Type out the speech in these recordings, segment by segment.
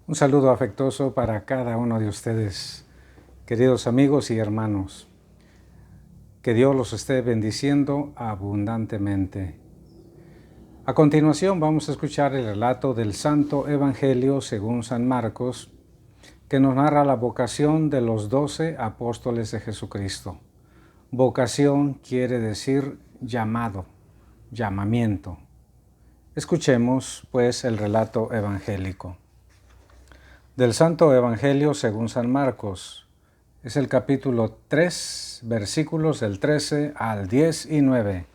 Un saludo afectuoso para cada uno de ustedes, queridos amigos y hermanos. Que Dios los esté bendiciendo abundantemente. A continuación vamos a escuchar el relato del Santo Evangelio según San Marcos, que nos narra la vocación de los 12 apóstoles de Jesucristo. Vocación quiere decir llamado, llamamiento. Escuchemos, pues, el relato evangélico. Del Santo Evangelio según San Marcos. Es el capítulo 3, versículos del 13 al 10 y 9.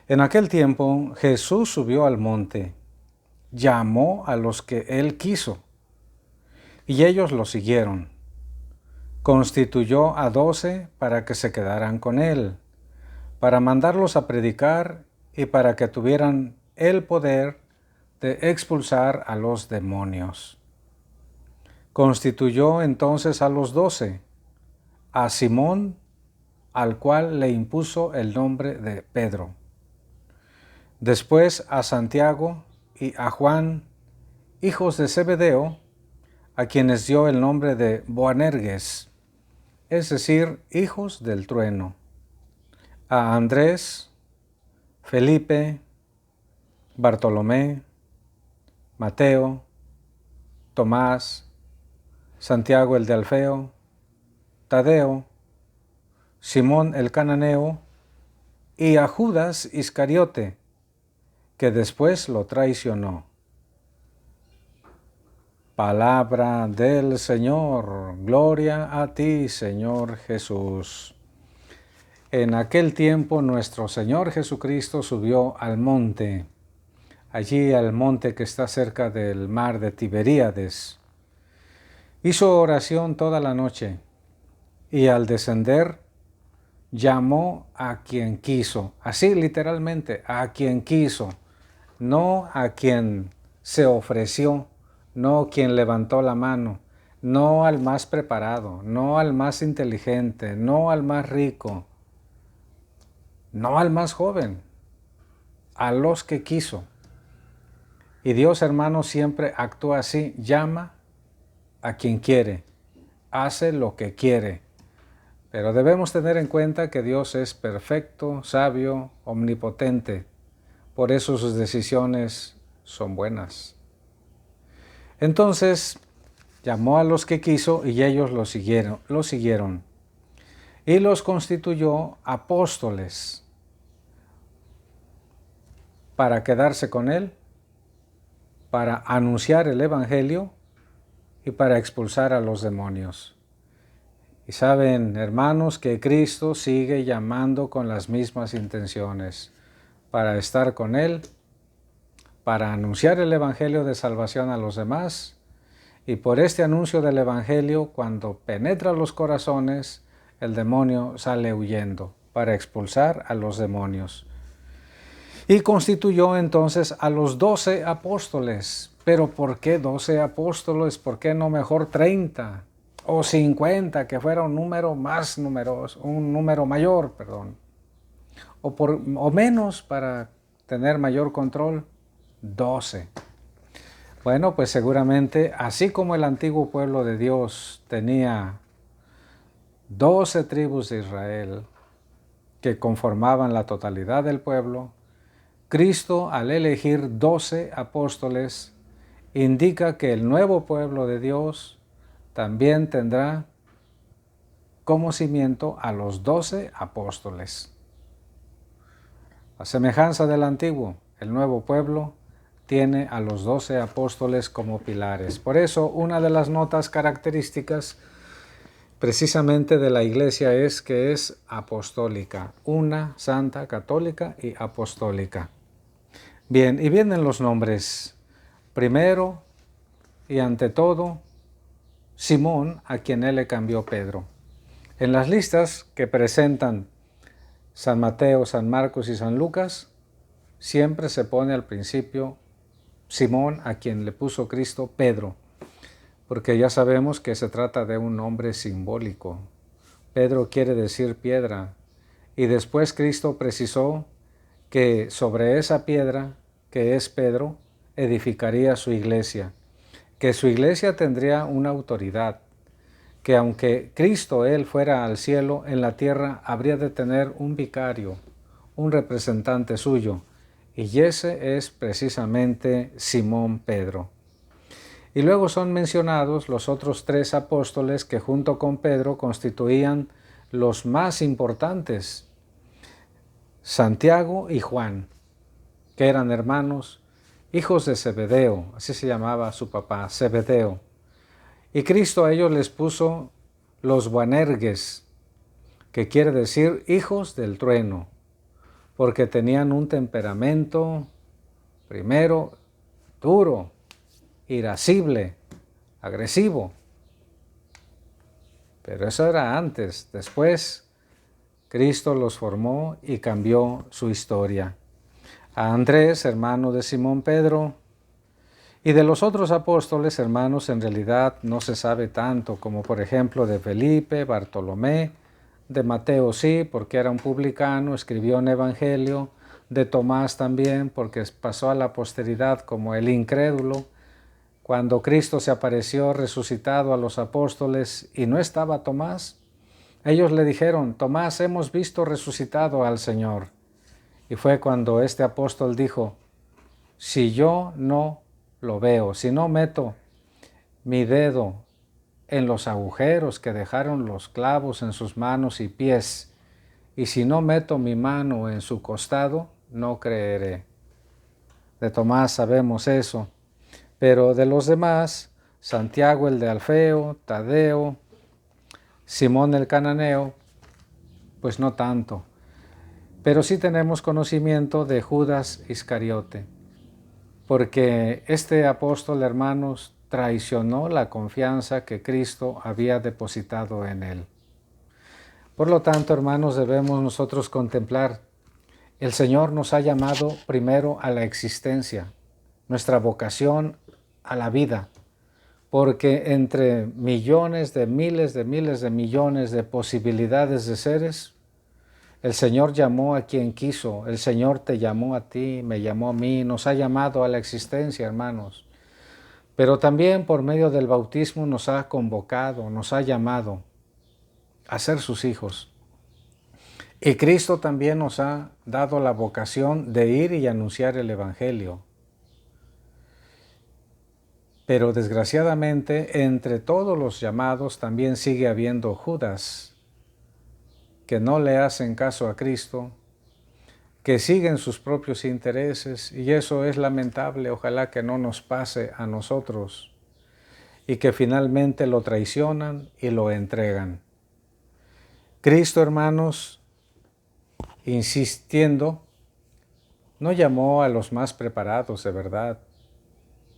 En aquel tiempo Jesús subió al monte, llamó a los que él quiso, y ellos lo siguieron. Constituyó a 12 para que se quedaran con él, para mandarlos a predicar y para que tuvieran el poder de expulsar a los demonios. Constituyó entonces a los 12, a Simón, al cual le impuso el nombre de Pedro. Después a Santiago y a Juan, hijos de Zebedeo, a quienes dio el nombre de Boanerges, es decir, hijos del trueno. A Andrés, Felipe, Bartolomé, Mateo, Tomás, Santiago el de Alfeo, Tadeo, Simón el cananeo y a Judas Iscariote, que después lo traicionó. Palabra del Señor. Gloria a ti, Señor Jesús. En aquel tiempo nuestro Señor Jesucristo subió al monte, allí al monte que está cerca del mar de Tiberíades. Hizo oración toda la noche y al descender llamó a quien quiso, así literalmente, a quien quiso, no a quien se ofreció, no quien levantó la mano, no al más preparado, no al más inteligente, no al más rico, no al más joven, a los que quiso. Y Dios, hermano, siempre actúa así, llama a quien quiere, hace lo que quiere. Pero debemos tener en cuenta que Dios es perfecto, sabio, omnipotente. Por eso sus decisiones son buenas. Entonces llamó a los que quiso y ellos lo siguieron. Y los constituyó apóstoles para quedarse con él, para anunciar el Evangelio y para expulsar a los demonios. Y saben, hermanos, que Cristo sigue llamando con las mismas intenciones, para estar con él, para anunciar el Evangelio de salvación a los demás, y por este anuncio del Evangelio, cuando penetra los corazones, el demonio sale huyendo para expulsar a los demonios. Y constituyó entonces a los 12 apóstoles. ¿Pero por qué 12 apóstoles? ¿Por qué no mejor 30 o 50, que fuera un número más numeroso, un número mayor, perdón? O menos para tener mayor control, 12. Bueno, pues seguramente, así como el antiguo pueblo de Dios tenía 12 tribus de Israel que conformaban la totalidad del pueblo, Cristo, al elegir 12 apóstoles, indica que el nuevo pueblo de Dios también tendrá como cimiento a los 12 apóstoles. A semejanza del antiguo, el nuevo pueblo tiene a los 12 apóstoles como pilares. Por eso, una de las notas características precisamente de la Iglesia es que es apostólica, una, santa, católica y apostólica. Bien, y vienen los nombres. Primero y ante todo, Simón, a quien él le cambió Pedro. En las listas que presentan San Mateo, San Marcos y San Lucas, siempre se pone al principio Simón, a quien le puso Cristo Pedro, porque ya sabemos que se trata de un nombre simbólico. Pedro quiere decir piedra, y después Cristo precisó que sobre esa piedra, que es Pedro, edificaría su iglesia, que su iglesia tendría una autoridad, que aunque Cristo, Él, fuera al cielo, en la tierra habría de tener un vicario, un representante suyo, y ese es precisamente Simón Pedro. Y luego son mencionados los otros 3 apóstoles que junto con Pedro constituían los más importantes, Santiago y Juan, que eran hermanos, hijos de Zebedeo, así se llamaba su papá, Zebedeo. Y Cristo a ellos les puso los Boanerges, que quiere decir hijos del trueno, porque tenían un temperamento, primero, duro, irascible, agresivo. Pero eso era antes. Después, Cristo los formó y cambió su historia. A Andrés, hermano de Simón Pedro, y de los otros apóstoles, hermanos, en realidad no se sabe tanto, como por ejemplo de Felipe, Bartolomé, de Mateo sí, porque era un publicano, escribió un evangelio, de Tomás también, porque pasó a la posteridad como el incrédulo. Cuando Cristo se apareció resucitado a los apóstoles y no estaba Tomás, ellos le dijeron: Tomás, hemos visto resucitado al Señor. Y fue cuando este apóstol dijo: si yo no lo veo, si no meto mi dedo en los agujeros que dejaron los clavos en sus manos y pies, y si no meto mi mano en su costado, no creeré. De Tomás sabemos eso, pero de los demás, Santiago el de Alfeo, Tadeo, Simón el cananeo, pues no tanto. Pero sí tenemos conocimiento de Judas Iscariote, porque este apóstol, hermanos, traicionó la confianza que Cristo había depositado en él. Por lo tanto, hermanos, debemos nosotros contemplar, el Señor nos ha llamado primero a la existencia, nuestra vocación a la vida, porque entre millones de miles de millones de posibilidades de seres, el Señor llamó a quien quiso, el Señor te llamó a ti, me llamó a mí, nos ha llamado a la existencia, hermanos. Pero también por medio del bautismo nos ha convocado, nos ha llamado a ser sus hijos. Y Cristo también nos ha dado la vocación de ir y anunciar el Evangelio. Pero desgraciadamente, entre todos los llamados también sigue habiendo Judas, que no le hacen caso a Cristo, que siguen sus propios intereses, y eso es lamentable. Ojalá que no nos pase a nosotros, y que finalmente lo traicionan y lo entregan. Cristo, hermanos, insistiendo, no llamó a los más preparados de verdad,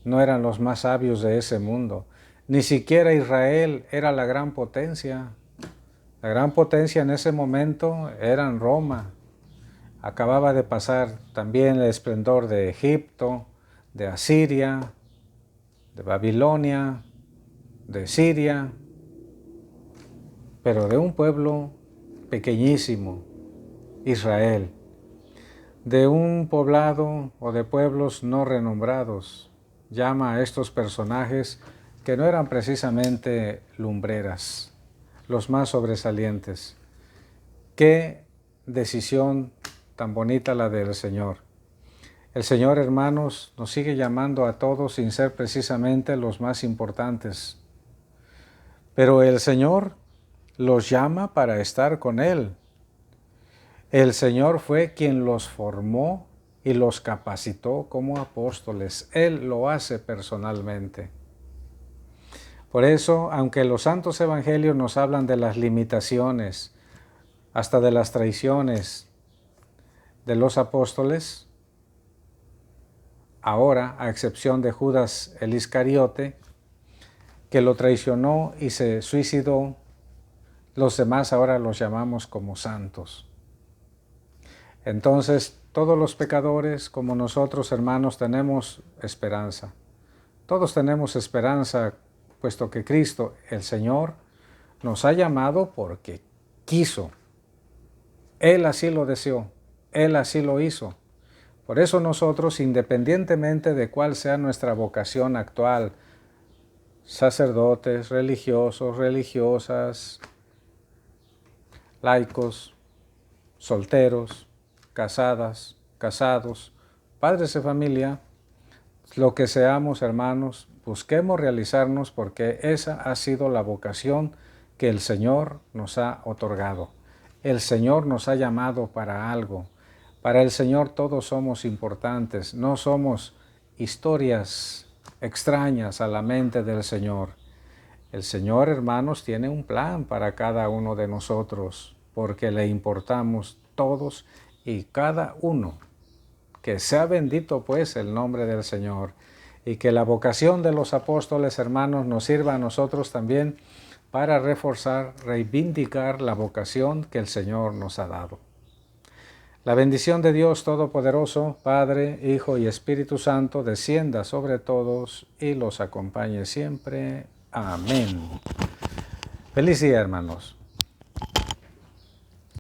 no eran los más sabios de ese mundo, ni siquiera Israel era la gran potencia. La gran potencia en ese momento era en Roma. Acababa de pasar también el esplendor de Egipto, de Asiria, de Babilonia, de Siria, pero de un pueblo pequeñísimo, Israel, de un poblado o de pueblos no renombrados. Llama a estos personajes que no eran precisamente lumbreras, los más sobresalientes. Qué decisión tan bonita la del Señor. El Señor, hermanos, nos sigue llamando a todos sin ser precisamente los más importantes. Pero el Señor los llama para estar con Él. El Señor fue quien los formó y los capacitó como apóstoles. Él lo hace personalmente. Por eso, aunque los santos evangelios nos hablan de las limitaciones, hasta de las traiciones de los apóstoles, ahora, a excepción de Judas el Iscariote, que lo traicionó y se suicidó, los demás ahora los llamamos como santos. Entonces, todos los pecadores, como nosotros, hermanos, tenemos esperanza. Todos tenemos esperanza, puesto que Cristo, el Señor, nos ha llamado porque quiso. Él así lo deseó, Él así lo hizo. Por eso nosotros, independientemente de cuál sea nuestra vocación actual, sacerdotes, religiosos, religiosas, laicos, solteros, casadas, casados, padres de familia, lo que seamos, hermanos, busquemos realizarnos porque esa ha sido la vocación que el Señor nos ha otorgado. El Señor nos ha llamado para algo. Para el Señor todos somos importantes, no somos historias extrañas a la mente del Señor. El Señor, hermanos, tiene un plan para cada uno de nosotros, porque le importamos todos y cada uno. Que sea bendito pues el nombre del Señor, y que la vocación de los apóstoles, hermanos, nos sirva a nosotros también para reforzar, reivindicar la vocación que el Señor nos ha dado. La bendición de Dios Todopoderoso, Padre, Hijo y Espíritu Santo, descienda sobre todos y los acompañe siempre. Amén. Feliz día, hermanos.